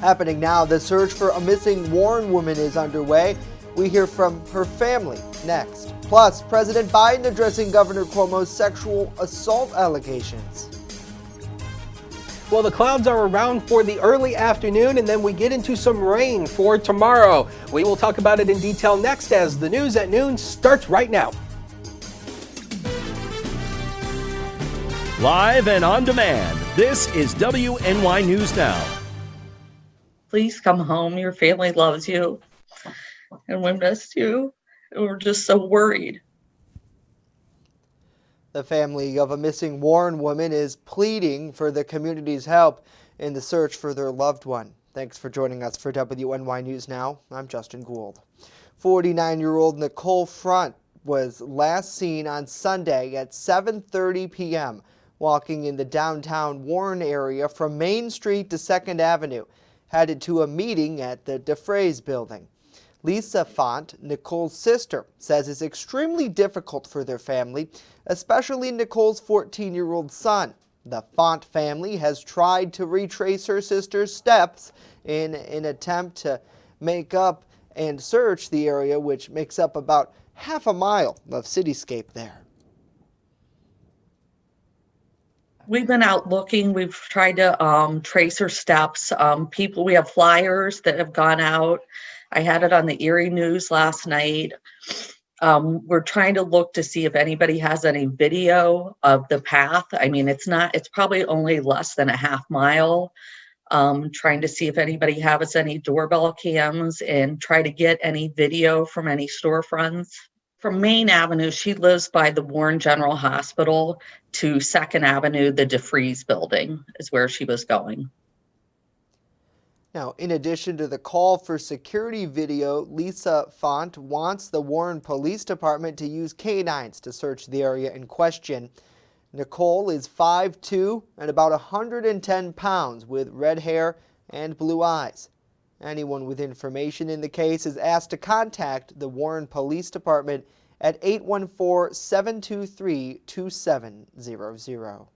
Happening now, the search for a missing Warren woman is underway. We hear from her family next. Plus, President Biden addressing Governor Cuomo's sexual assault allegations. Well, the clouds are around for the early afternoon, and then we get into some rain for tomorrow. We will talk about it in detail next as the news at noon starts right now. Live and on demand, this is WNY News Now. Please come home. Your family loves you, and we missed you, and we're just so worried. The family of a missing Warren woman is pleading for the community's help in the search for their loved one. Thanks for joining us for WNY News Now. I'm Justin Gould. 49-year-old Nicole Front was last seen on Sunday at 7:30 p.m. walking in the downtown Warren area from Main Street to 2nd Avenue, headed to a meeting at the DeFrays building. Lisa Font, Nicole's sister, says it's extremely difficult for their family, especially Nicole's 14-year-old son. The Font family has tried to retrace her sister's steps in an attempt to make up and search the area, which makes up about half a mile of cityscape there. We've been out looking. We've tried to trace her steps. We have flyers that have gone out. I had it on the Erie News last night. We're trying to look to see if anybody has any video of the path. I mean, it's probably only less than a half mile. Trying to see if anybody has any doorbell cams and try to get any video from any storefronts. From Main Avenue, she lives by the Warren General Hospital, to 2nd Avenue, the DeFrays building is where she was going. Now, in addition to the call for security video, Lisa Font wants the Warren Police Department to use canines to search the area in question. Nicole is 5'2" and about 110 pounds with red hair and blue eyes. Anyone with information in the case is asked to contact the Warren Police Department at 814-723-2700.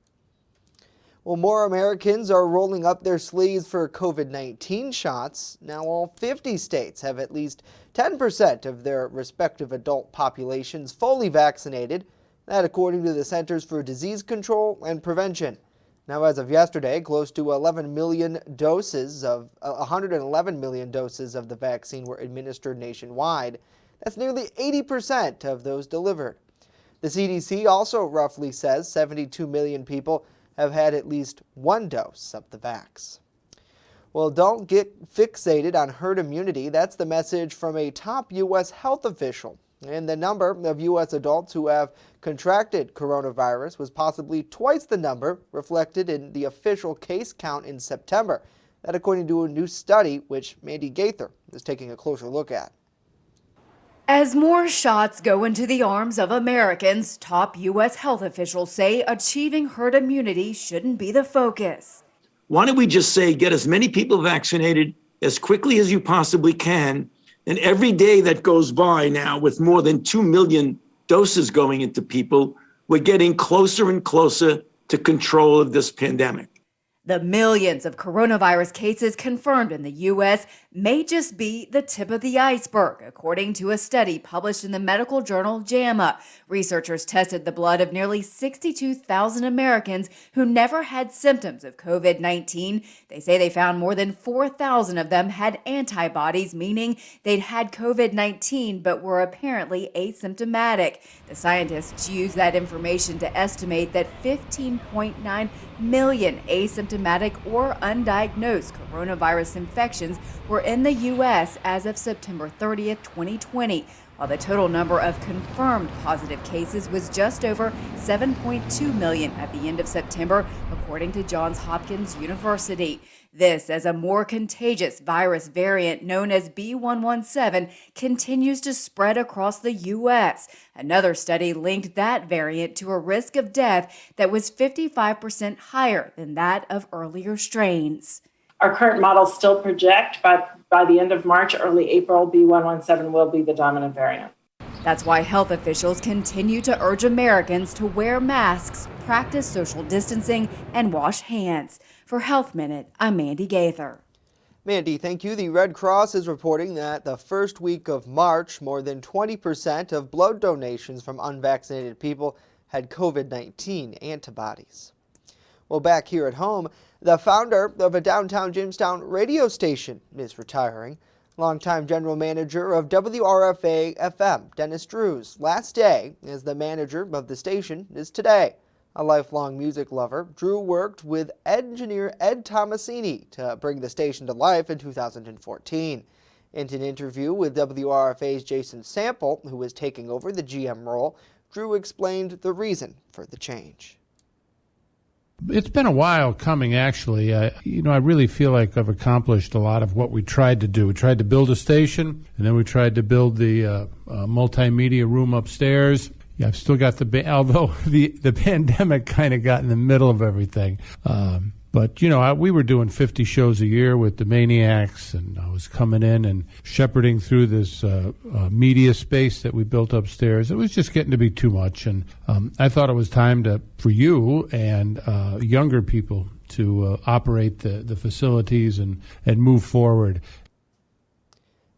Well, more Americans are rolling up their sleeves for COVID-19 shots. Now all 50 states have at least 10% of their respective adult populations fully vaccinated. That according to the Centers for Disease Control and Prevention. Now as of yesterday, close to 111 million doses of the vaccine were administered nationwide. That's nearly 80% of those delivered. The CDC also roughly says 72 million people have had at least one dose of the vax. Well, don't get fixated on herd immunity. That's the message from a top U.S. health official. And the number of U.S. adults who have contracted coronavirus was possibly twice the number reflected in the official case count in September. That according to a new study, which Mandy Gaither is taking a closer look at. As more shots go into the arms of Americans, top U.S. health officials say achieving herd immunity shouldn't be the focus. Why don't we just say get as many people vaccinated as quickly as you possibly can? And every day that goes by now with more than 2 million doses going into people, we're getting closer and closer to control of this pandemic. The millions of coronavirus cases confirmed in the U.S. may just be the tip of the iceberg, according to a study published in the medical journal JAMA. Researchers tested the blood of nearly 62,000 Americans who never had symptoms of COVID-19. They say they found more than 4,000 of them had antibodies, meaning they'd had COVID-19 but were apparently asymptomatic. The scientists used that information to estimate that 15.9 million asymptomatic or undiagnosed coronavirus infections were in the U.S. as of September 30th, 2020, while the total number of confirmed positive cases was just over 7.2 million at the end of September, according to Johns Hopkins University. This as a more contagious virus variant known as B.1.1.7 continues to spread across the U.S. Another study linked that variant to a risk of death that was 55% higher than that of earlier strains. Our current models still project by the end of March, early April, B.1.1.7 will be the dominant variant. That's why health officials continue to urge Americans to wear masks, practice social distancing, and wash hands. For Health Minute, I'm Mandy Gaither. Mandy, thank you. The Red Cross is reporting that the first week of March, more than 20% of blood donations from unvaccinated people had COVID-19 antibodies. Well, back here at home, the founder of a downtown Jamestown radio station is retiring. Longtime general manager of WRFA FM, Dennis Drew's last day as the manager of the station is today. A lifelong music lover, Drew worked with engineer Ed Tomasini to bring the station to life in 2014. In an interview with WRFA's Jason Sample, who is taking over the GM role, Drew explained the reason for the change. It's been a while coming, actually. I really feel like I've accomplished a lot of what we tried to do. We tried to build a station, and then we tried to build the multimedia room upstairs. Yeah, I've still got although the pandemic kind of got in the middle of everything. But, we were doing 50 shows a year with the Maniacs, and I was coming in and shepherding through this media space that we built upstairs. It was just getting to be too much, and I thought it was time for you and younger people to operate the facilities and move forward.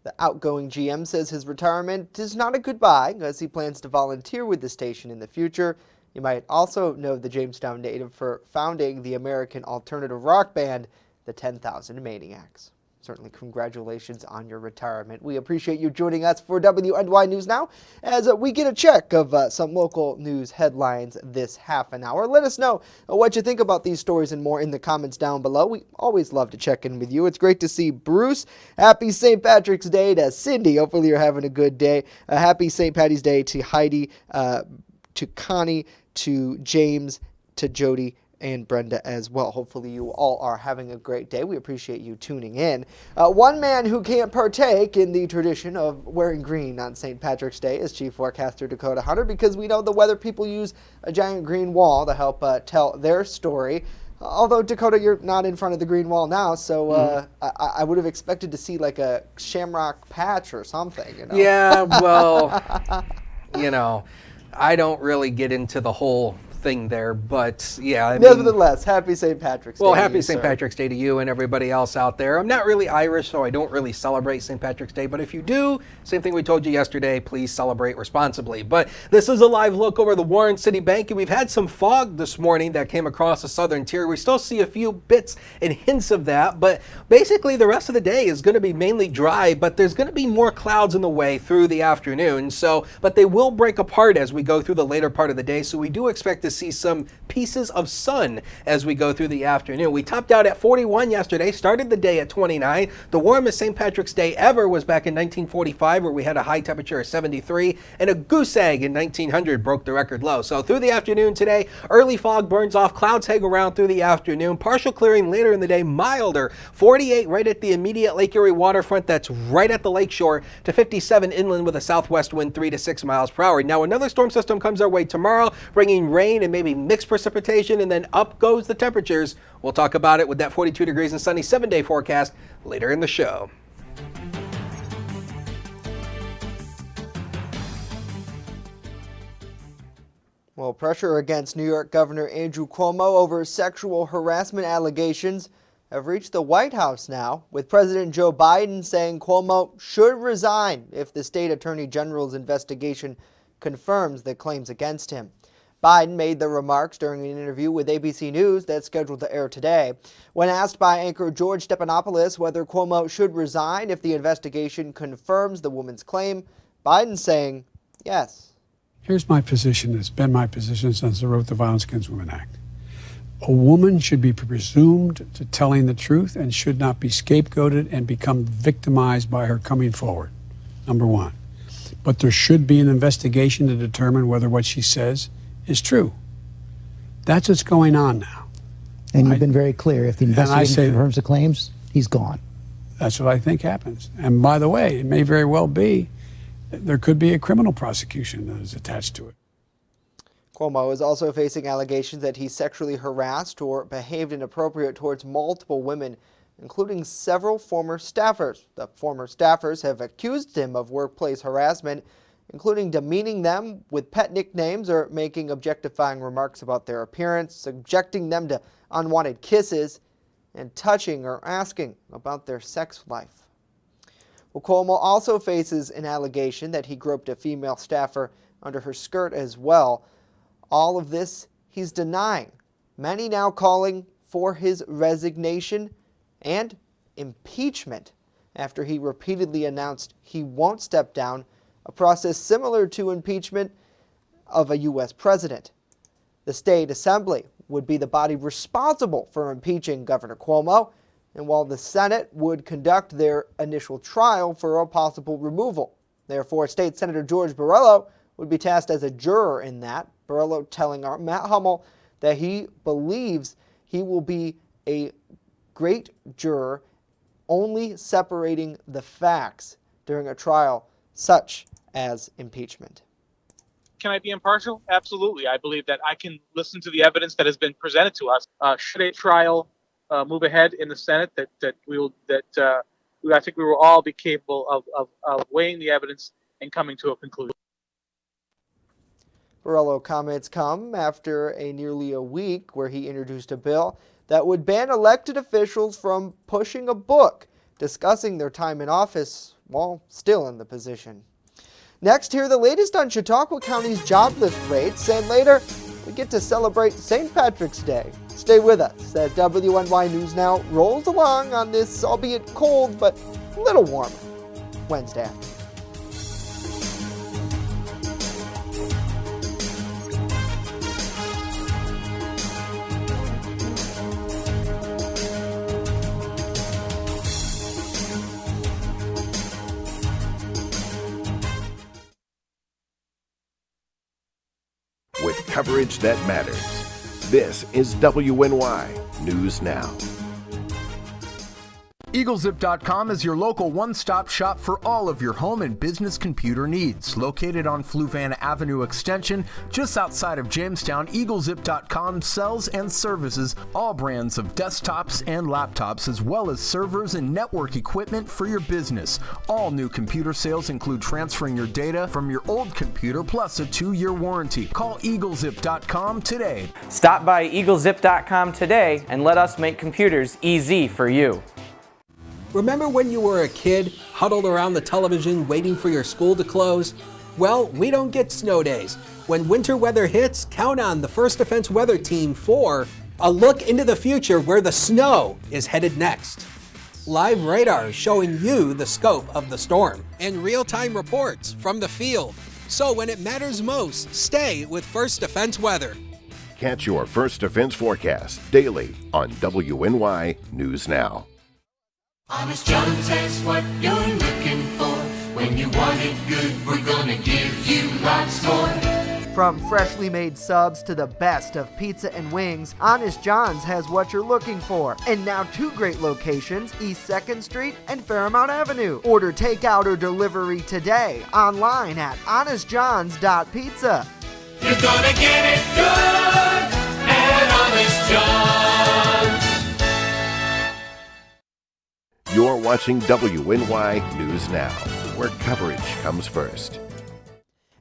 The outgoing GM says his retirement is not a goodbye, as he plans to volunteer with the station in the future. You might also know the Jamestown native for founding the American alternative rock band, the 10,000 Maniacs. Certainly congratulations on your retirement. We appreciate you joining us for WNY News Now as we get a check of some local news headlines this half an hour. Let us know what you think about these stories and more in the comments down below. We always love to check in with you. It's great to see Bruce. Happy St. Patrick's Day to Cindy. Hopefully you're having a good day. Happy St. Patty's Day to Heidi, to Connie, to James, to Jody, and Brenda as well. Hopefully you all are having a great day. We appreciate you tuning in. One man who can't partake in the tradition of wearing green on St. Patrick's Day is Chief Forecaster Dakota Hunter, because we know the weather people use a giant green wall to help tell their story. Although, Dakota, you're not in front of the green wall now, so I would have expected to see like a shamrock patch or something. Yeah, well, I don't really get into the whole thing there, but yeah. Nevertheless, happy St. Patrick's Day. Well, happy St. Patrick's Day to you and everybody else out there. I'm not really Irish, so I don't really celebrate St. Patrick's Day, but if you do, same thing we told you yesterday, please celebrate responsibly. But this is a live look over the Warren City Bank, and we've had some fog this morning that came across the southern tier. We still see a few bits and hints of that, but basically the rest of the day is going to be mainly dry, but there's going to be more clouds in the way through the afternoon. But they will break apart as we go through the later part of the day, so we do expect to see some pieces of sun as we go through the afternoon. We topped out at 41 yesterday, started the day at 29. The warmest St. Patrick's Day ever was back in 1945, where we had a high temperature of 73, and a goose egg in 1900 broke the record low. So through the afternoon today, early fog burns off, clouds hang around through the afternoon, partial clearing later in the day, milder, 48 right at the immediate Lake Erie waterfront, that's right at the lakeshore, to 57 inland with a southwest wind 3 to 6 miles per hour. Now another storm system comes our way tomorrow, bringing rain and maybe mixed precipitation, and then up goes the temperatures. We'll talk about it with that 42 degrees and sunny 7-day forecast later in the show. Well, pressure against New York Governor Andrew Cuomo over sexual harassment allegations have reached the White House now, with President Joe Biden saying Cuomo should resign if the state attorney general's investigation confirms the claims against him. Biden made the remarks during an interview with ABC News that's scheduled to air today. When asked by anchor George Stephanopoulos whether Cuomo should resign if the investigation confirms the woman's claim, Biden saying yes. Here's my position. It's been my position since I wrote the Violence Against Women Act. A woman should be presumed to telling the truth and should not be scapegoated and become victimized by her coming forward, number one. But there should be an investigation to determine whether what she says is true. That's what's going on now. And you've been very clear. If the investigation confirms the claims, he's gone. That's what I think happens. And by the way, it may very well be there could be a criminal prosecution that is attached to it. Cuomo is also facing allegations that he sexually harassed or behaved inappropriate towards multiple women, including several former staffers. The former staffers have accused him of workplace harassment, including demeaning them with pet nicknames or making objectifying remarks about their appearance, subjecting them to unwanted kisses, and touching or asking about their sex life. Well, Cuomo also faces an allegation that he groped a female staffer under her skirt as well. All of this he's denying. Many now calling for his resignation and impeachment after he repeatedly announced he won't step down, a process similar to impeachment of a U.S. president. The state assembly would be the body responsible for impeaching Governor Cuomo, and while the Senate would conduct their initial trial for a possible removal. Therefore, State Senator George Borrello would be tasked as a juror in that. Borrello telling our Matt Hummel that he believes he will be a great juror, only separating the facts during a trial such as impeachment. Can I be impartial? Absolutely. I believe that I can listen to the evidence that has been presented to us. Should a trial move ahead in the Senate, I think we will all be capable of weighing the evidence and coming to a conclusion. Borrello comments come after nearly a week where he introduced a bill that would ban elected officials from pushing a book discussing their time in office while still in the position. Next, hear the latest on Chautauqua County's jobless rates, and later we get to celebrate St. Patrick's Day. Stay with us as WNY News Now rolls along on this, albeit cold but a little warmer, Wednesday afternoon. With coverage that matters. This is WNY News Now. EagleZip.com is your local one-stop shop for all of your home and business computer needs. Located on Fluvan Avenue Extension, just outside of Jamestown, EagleZip.com sells and services all brands of desktops and laptops, as well as servers and network equipment for your business. All new computer sales include transferring your data from your old computer plus a 2-year warranty. Call EagleZip.com today. Stop by EagleZip.com today and let us make computers easy for you. Remember when you were a kid, huddled around the television waiting for your school to close? Well, we don't get snow days. When winter weather hits, count on the First Defense Weather Team for a look into the future where the snow is headed next. Live radar showing you the scope of the storm. And real-time reports from the field. So when it matters most, stay with First Defense Weather. Catch your First Defense forecast daily on WNY News Now. Honest Jones has what you're looking for. When you want it good, we're gonna give you lots more. From freshly made subs to the best of pizza and wings, Honest John's has what you're looking for. And now 2 great locations, East 2nd Street and Fairmount Avenue. Order takeout or delivery today online at honestjohns.pizza. You're gonna get it good at Honest John's. You're watching WNY News Now, where coverage comes first.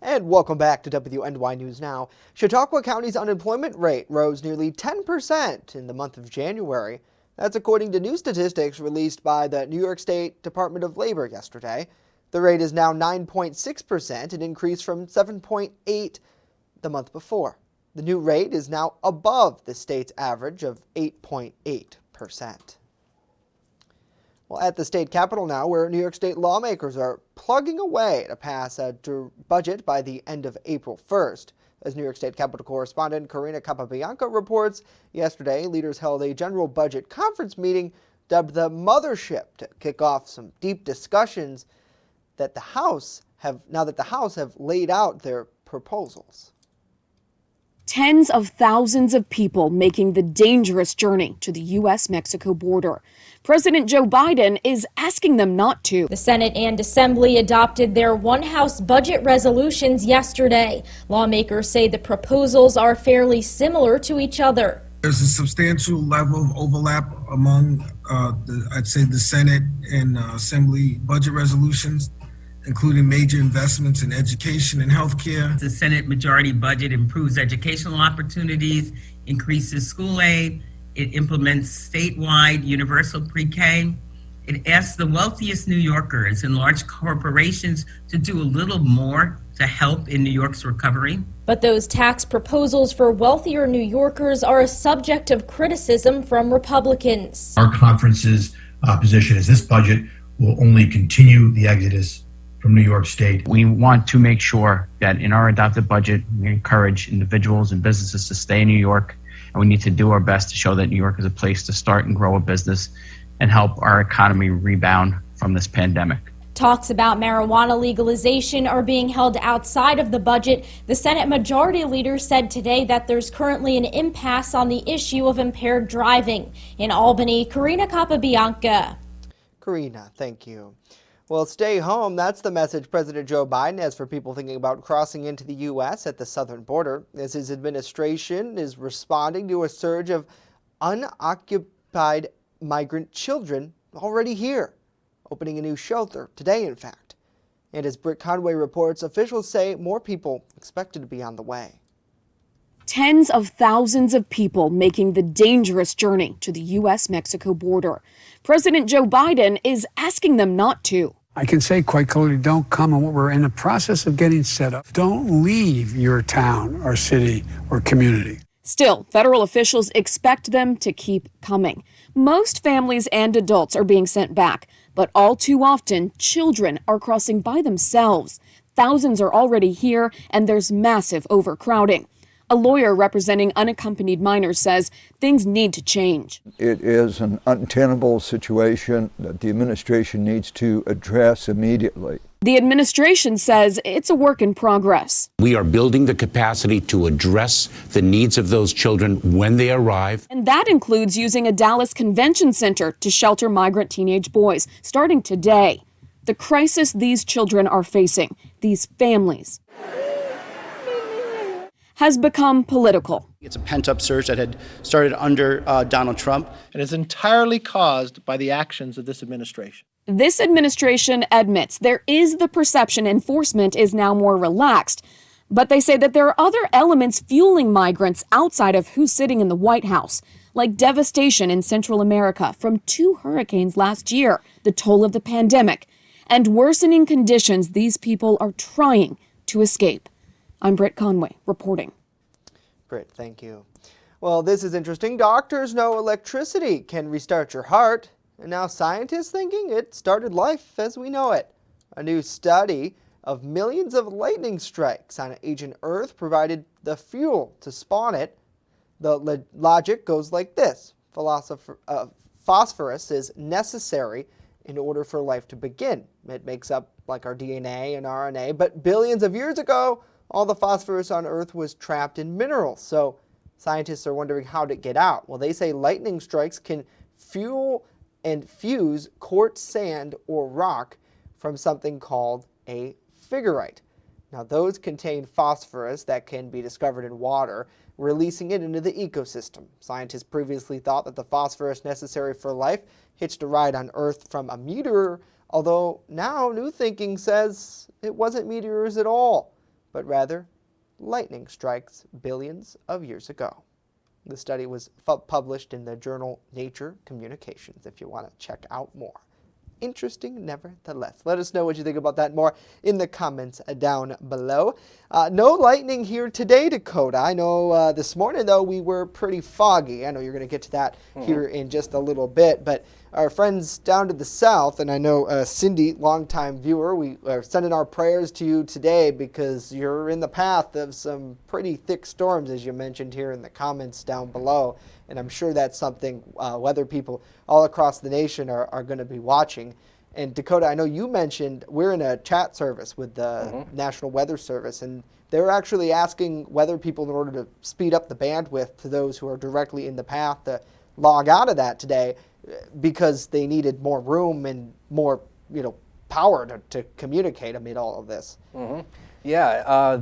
And welcome back to WNY News Now. Chautauqua County's unemployment rate rose nearly 10% in the month of January. That's according to new statistics released by the New York State Department of Labor yesterday. The rate is now 9.6%, an increase from 7.8% the month before. The new rate is now above the state's average of 8.8%. Well, at the state capitol now, where New York State lawmakers are plugging away to pass a budget by the end of April 1st. As New York State Capitol correspondent Karina Capabianca reports, yesterday leaders held a general budget conference meeting dubbed the Mothership to kick off some deep discussions that the House have laid out their proposals. Tens of thousands of people making the dangerous journey to the U.S.-Mexico border. President Joe Biden is asking them not to. The Senate and Assembly adopted their one-house budget resolutions yesterday. Lawmakers say the proposals are fairly similar to each other. There's a substantial level of overlap among, I'd say, the Senate and Assembly budget resolutions, including major investments in education and healthcare. The Senate majority budget improves educational opportunities, increases school aid, It implements statewide universal pre-K. It asks the wealthiest New Yorkers and large corporations to do a little more to help in New York's recovery. But those tax proposals for wealthier New Yorkers are a subject of criticism from Republicans. Our conference's position is this budget will only continue the exodus from New York State. We want to make sure that in our adopted budget, we encourage individuals and businesses to stay in New York, and we need to do our best to show that New York is a place to start and grow a business and help our economy rebound from this pandemic. Talks about marijuana legalization are being held outside of the budget. The Senate Majority Leader said today that there's currently an impasse on the issue of impaired driving. In Albany, Karina Capabianca. Karina, thank you. Well, stay home. That's the message President Joe Biden has for people thinking about crossing into the U.S. at the southern border, as his administration is responding to a surge of unoccupied migrant children already here, opening a new shelter today, in fact. And as Britt Conway reports, officials say more people expected to be on the way. Tens of thousands of people making the dangerous journey to the U.S.-Mexico border. President Joe Biden is asking them not to. I can say quite clearly, don't come, and we're in the process of getting set up. Don't leave your town or city or community. Still, federal officials expect them to keep coming. Most families and adults are being sent back, but all too often, children are crossing by themselves. Thousands are already here, and there's massive overcrowding. A lawyer representing unaccompanied minors says things need to change. It is an untenable situation that the administration needs to address immediately. The administration says it's a work in progress. We are building the capacity to address the needs of those children when they arrive. And that includes using a Dallas convention center to shelter migrant teenage boys, starting today. The crisis these children are facing, these families, has become political. It's a pent-up surge that had started under Donald Trump. And is entirely caused by the actions of this administration. This administration admits there is the perception enforcement is now more relaxed, but they say that there are other elements fueling migrants outside of who's sitting in the White House, like devastation in Central America from 2 hurricanes last year, the toll of the pandemic, and worsening conditions these people are trying to escape. I'm Britt Conway reporting. Britt, thank you. Well, this is interesting. Doctors know electricity can restart your heart, and now scientists thinking it started life as we know it. A new study of millions of lightning strikes on ancient Earth provided the fuel to spawn it. The logic goes like this. Phosphorus is necessary in order for life to begin. It makes up like our DNA and RNA, but billions of years ago, all the phosphorus on Earth was trapped in minerals. So scientists are wondering how to get out. Well, they say lightning strikes can fuel and fuse quartz sand or rock from something called a figurite. Now, those contain phosphorus that can be discovered in water, releasing it into the ecosystem. Scientists previously thought that the phosphorus necessary for life hitched a ride on Earth from a meteor, although now new thinking says it wasn't meteors at all, but rather lightning strikes billions of years ago. The study was published in the journal Nature Communications if you want to check out more. Interesting nevertheless. Let us know what you think about that more in the comments down below. No lightning here today, Dakota. I know this morning, though, we were pretty foggy. I know you're going to get to that here in just a little bit, but our friends down to the south, and I know Cindy, longtime viewer, we are sending our prayers to you today because you're in the path of some pretty thick storms, as you mentioned here in the comments down below. And I'm sure that's something weather people all across the nation are going to be watching. And Dakota, I know you mentioned we're in a chat service with the National Weather Service, and they're actually asking weather people in order to speed up the bandwidth to those who are directly in the path to log out of that today because they needed more room and more, power to communicate amid all of this. Yeah,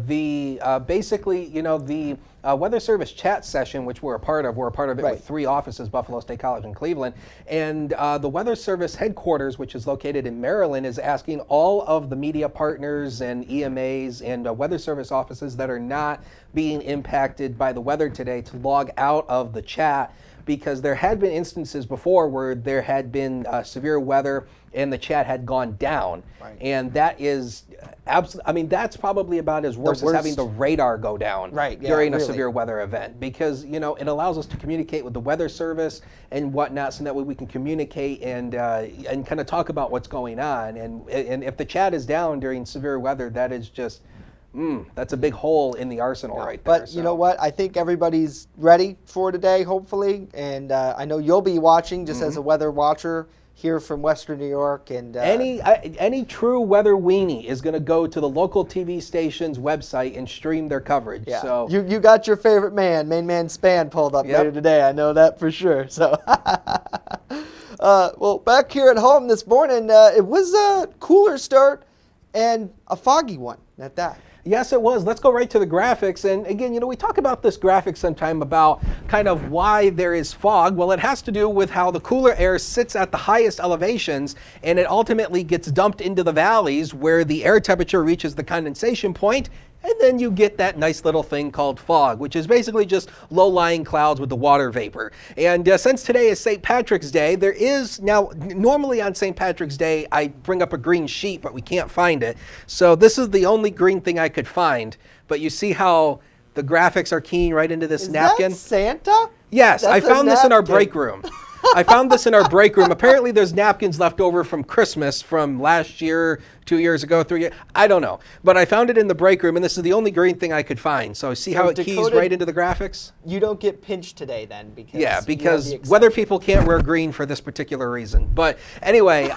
basically, the Weather Service chat session, which we're a part of it with 3 offices, Buffalo State College and Cleveland, and the Weather Service headquarters, which is located in Maryland, is asking all of the media partners and EMAs and Weather Service offices that are not being impacted by the weather today to log out of the chat because there had been instances before where there had been severe weather and the chat had gone down. Right. And that is absolutely, I mean, that's probably about as worse as having the radar go down during a severe weather event, because, you know, it allows us to communicate with the weather service and whatnot, so that way we can communicate and kind of talk about what's going on. And if the chat is down during severe weather, that is just, that's a big hole in the arsenal right there. But you know what? I think everybody's ready for today, hopefully. And I know you'll be watching just as a weather watcher here from Western New York. And any true weather weenie is going to go to the local TV station's website and stream their coverage. Yeah. So you got your favorite man, Main Man Span, pulled up later today. I know that for sure. So, well, back here at home this morning, it was a cooler start and a foggy one at that. Yes, it was. Let's go right to the graphics. And again, you know, we talk about this graphic sometime about kind of why there is fog. Well, it has to do with how the cooler air sits at the highest elevations, and it ultimately gets dumped into the valleys where the air temperature reaches the condensation point. And then you get that nice little thing called fog, which is basically just low-lying clouds with the water vapor. And since today is St. Patrick's Day, there is now, normally on St. Patrick's Day, I bring up a green sheet, but we can't find it. So this is the only green thing I could find. But you see how the graphics are keying right into this napkin? Is that Santa? Yes, I found this in our break room. I found this in our break room. Apparently there's napkins left over from Christmas from last year, 2 years ago, 3 years, I don't know. But I found it in the break room, and this is the only green thing I could find. So see how it keys right into the graphics? You don't get pinched today then, because because weather people can't wear green for this particular reason. But anyway,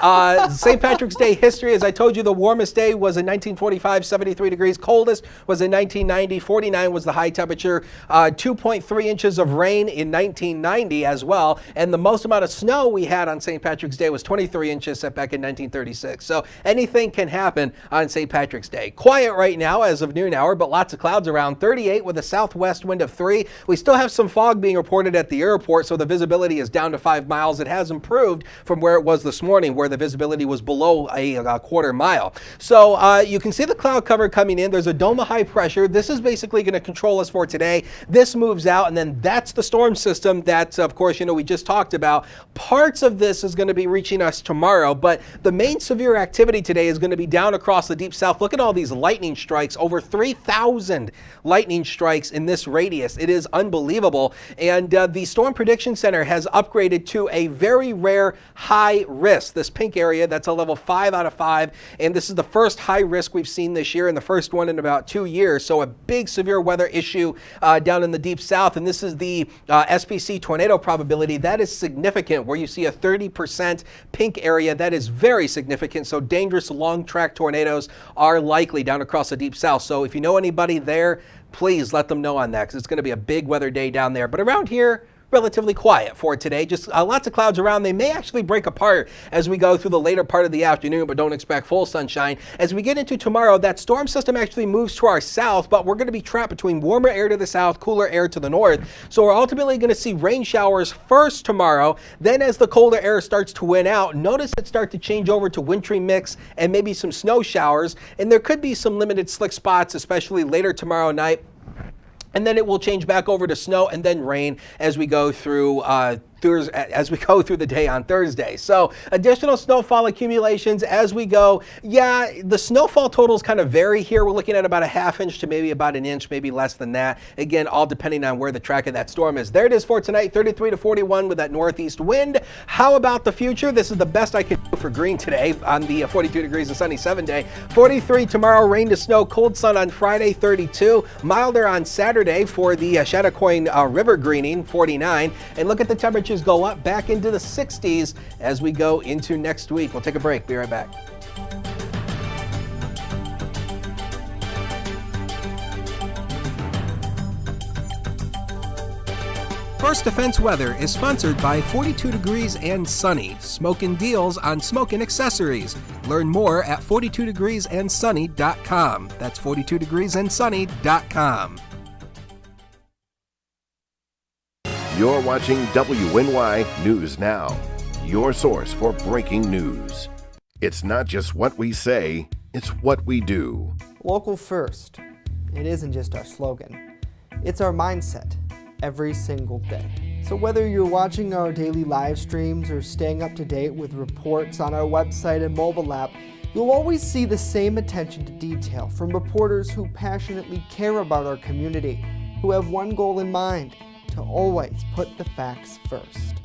St. Patrick's Day history, as I told you, the warmest day was in 1945, 73 degrees. Coldest was in 1990, 49 was the high temperature. 2.3 inches of rain in 1990 as well. And the most amount of snow we had on St. Patrick's Day was 23 inches set back in 1936. So anything can happen on St. Patrick's Day. Quiet right now as of noon hour, but lots of clouds around. 38 with a southwest wind of 3. We still have some fog being reported at the airport, so the visibility is down to 5 miles. It has improved from where it was this morning, where the visibility was below a quarter mile. So you can see the cloud cover coming in. There's a dome of high pressure. This is basically going to control us for today. This moves out, and then that's the storm system that, of course, you know, we just talked about. Parts of this is going to be reaching us tomorrow, but the main severe activity today is going to be down across the deep south. Look at all these lightning strikes, over 3,000 lightning strikes in this radius. It is unbelievable. And the Storm Prediction Center has upgraded to a very rare high risk. This pink area, that's a level 5 out of 5. And this is the first high risk we've seen this year, and the first one in about 2 years. So a big severe weather issue down in the deep south. And this is the SPC tornado probability. That is significant, where you see a 30% pink area. That is very significant. So dangerous long track tornadoes are likely down across the deep south. So if you know anybody there, please let them know on that, because it's going to be a big weather day down there. But around here, relatively quiet for today. Just lots of clouds around. They may actually break apart as we go through the later part of the afternoon, but don't expect full sunshine. As we get into tomorrow, that storm system actually moves to our south, but we're going to be trapped between warmer air to the south, cooler air to the north. So we're ultimately going to see rain showers first tomorrow. Then as the colder air starts to win out, notice it start to change over to wintry mix and maybe some snow showers. And there could be some limited slick spots, especially later tomorrow night. And then it will change back over to snow and then rain as we go through the day on Thursday. So additional snowfall accumulations as we go. Yeah, the snowfall totals kind of vary here. We're looking at about a ½ inch to maybe about an inch, maybe less than that. Again, all depending on where the track of that storm is. There it is for tonight, 33 to 41 with that northeast wind. How about the future? This is the best I can do for green today on the 42 degrees and sunny 7 day. 43 tomorrow, rain to snow, cold sun on Friday, 32. Milder on Saturday for the Chattacoin River greening, 49. And look at the temperatures go up back into the 60s as we go into next week. We'll take a break. Be right back. First Defense Weather is sponsored by 42 Degrees and Sunny, smokin' deals on smokin' accessories. Learn more at 42degreesandsunny.com. That's 42degreesandsunny.com. You're watching WNY News Now, your source for breaking news. It's not just what we say, it's what we do. Local first. It isn't just our slogan. It's our mindset every single day. So whether you're watching our daily live streams or staying up to date with reports on our website and mobile app, you'll always see the same attention to detail from reporters who passionately care about our community, who have one goal in mind: to always put the facts first.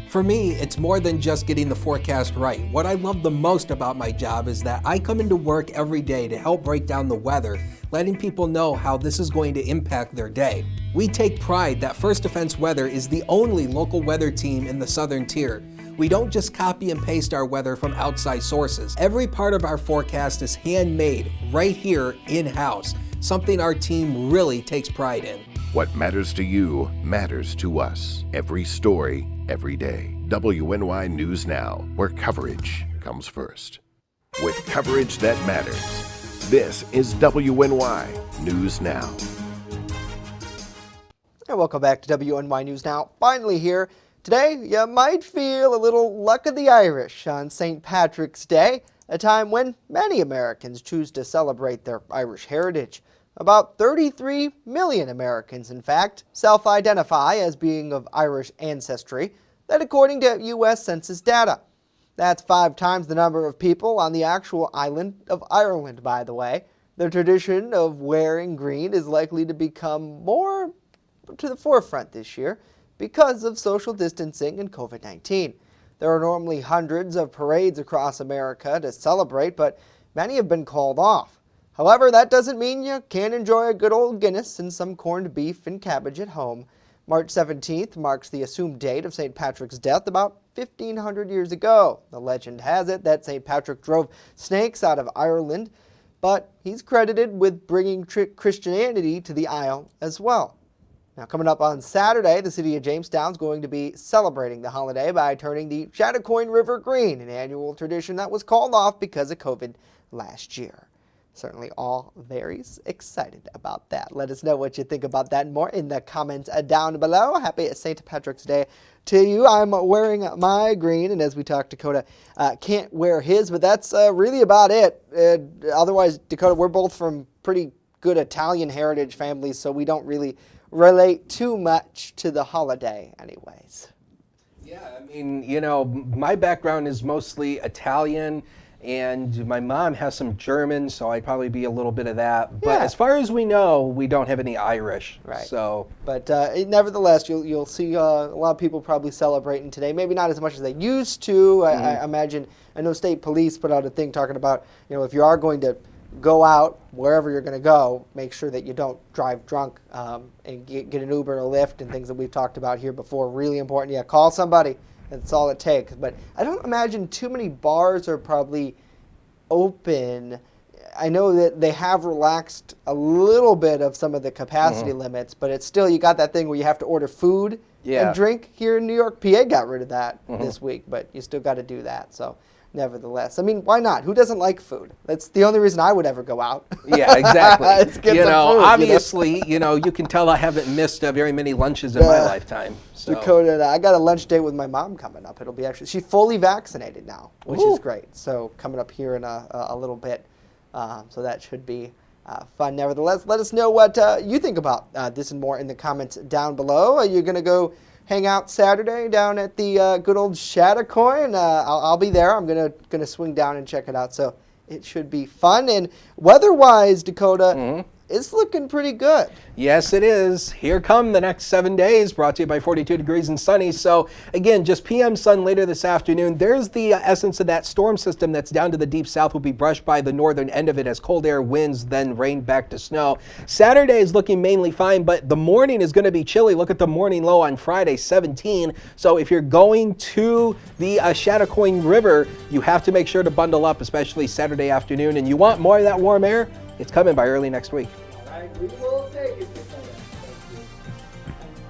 For me, it's more than just getting the forecast right. What I love the most about my job is that I come into work every day to help break down the weather, letting people know how this is going to impact their day. We take pride that First Defense Weather is the only local weather team in the Southern Tier. We don't just copy and paste our weather from outside sources. Every part of our forecast is handmade right here in-house, something our team really takes pride in. What matters to you matters to us. Every story, every day. WNY News Now, where coverage comes first. With coverage that matters, this is WNY News Now. And welcome back to WNY News Now. Finally here. Today, you might feel a little luck of the Irish on St. Patrick's Day, a time when many Americans choose to celebrate their Irish heritage. About 33 million Americans, in fact, self-identify as being of Irish ancestry. That according to U.S. Census data. That's 5 times the number of people on the actual island of Ireland, by the way. The tradition of wearing green is likely to become more to the forefront this year because of social distancing and COVID-19. There are normally hundreds of parades across America to celebrate, but many have been called off. However, that doesn't mean you can't enjoy a good old Guinness and some corned beef and cabbage at home. March 17th marks the assumed date of St. Patrick's death about 1,500 years ago. The legend has it that St. Patrick drove snakes out of Ireland, but he's credited with bringing Christianity to the Isle as well. Now, coming up on Saturday, the city of Jamestown is going to be celebrating the holiday by turning the Chattacoin River green, an annual tradition that was called off because of COVID last year. Certainly all very excited about that. Let us know what you think about that and more in the comments down below. Happy St. Patrick's Day to you. I'm wearing my green, and as we talked, Dakota can't wear his, but that's really about it. Otherwise, Dakota, we're both from pretty good Italian heritage families, so we don't really relate too much to the holiday anyways. Yeah, I mean, you know, my background is mostly Italian, and my mom has some German, so I'd probably be a little bit of that. But as far as we know, we don't have any Irish. Right. So, but nevertheless, you'll see a lot of people probably celebrating today. Maybe not as much as they used to. I imagine. I know state police put out a thing talking about, you know, if you are going to go out wherever you're going to go, make sure that you don't drive drunk and get an Uber or a Lyft and things that we've talked about here before. Really important. Yeah, call somebody. That's all it takes. But I don't imagine too many bars are probably open. I know that they have relaxed a little bit of some of the capacity limits, but it's still, you got that thing where you have to order food and drink here in New York. PA got rid of that this week, but you still got to do that. So nevertheless, I mean, why not? Who doesn't like food? That's the only reason I would ever go out. Yeah, exactly. You know, food, obviously, you know, you can tell I haven't missed very many lunches in my lifetime. So. Dakota, I got a lunch date with my mom coming up. It'll be actually, she's fully vaccinated now, which is great. So coming up here in a little bit. So that should be fun. Nevertheless, let us know what you think about this and more in the comments down below. Are you going to go hang out Saturday down at the good old Chattacoin? I'll be there. I'm gonna swing down and check it out. So it should be fun. And weather-wise, Dakota, it's looking pretty good. Yes, it is. Here come the next 7 days, brought to you by 42 Degrees and Sunny. So again, just PM sun later this afternoon. There's the essence of that storm system that's down to the deep south will be brushed by the northern end of it as cold air winds then rain back to snow. Saturday is looking mainly fine, but the morning is going to be chilly. Look at the morning low on Friday, 17. So if you're going to the Chattacoin River, you have to make sure to bundle up, especially Saturday afternoon. And you want more of that warm air? It's coming by early next week. All right, we will take it.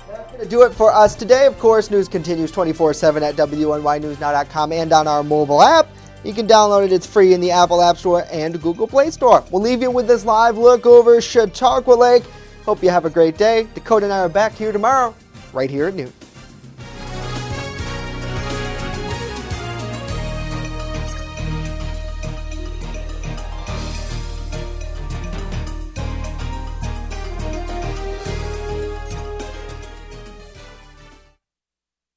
That's going to do it for us today. Of course, news continues 24/7 at WNYNewsNow.com and on our mobile app. You can download it. It's free in the Apple App Store and Google Play Store. We'll leave you with this live look over Chautauqua Lake. Hope you have a great day. Dakota and I are back here tomorrow, right here at noon.